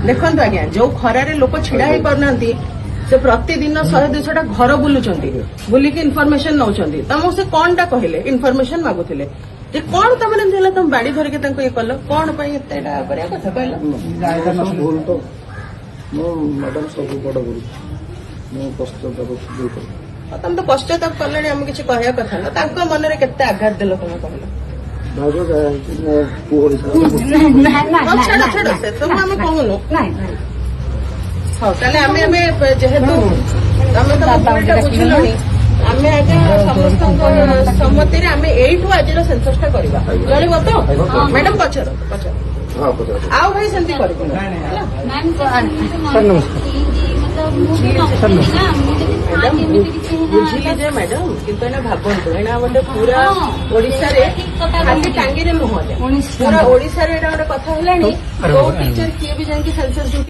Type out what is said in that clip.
देखो आज्ञा जो खरारे लोक छिड़ा हो पारना से प्रतिदिन 100-200 घर बुलूं बुलिकी इनफॉरमेशन नौकरी तुमको से कौन टा कहले इनफॉरमेशन मागुले जे कौन तुम तुम बाड़ी धरिके ये कल कौन कथा कहल भूल तो मैडम सब बड़ भूल पश्चाताप तुम तो पश्चाताप कले आम किसी कहया कथा ना मन में केते आघात देल तुम कहल आम कहूनु हाँ जेहेतु आम तो बुझल आम आज्ञा समस्त सम्मति आज सेंससटा करवा चलो तो मैडम पचर पचर आओ भाई सेमती कर बुझिली जे मैडम किंतु भावतु एना गोटे पूरा ओडिशा रे खाली टांगी नुह पूरा ओडिशा रे गोटे कथा है टीचर किए भी जाकि सेंसस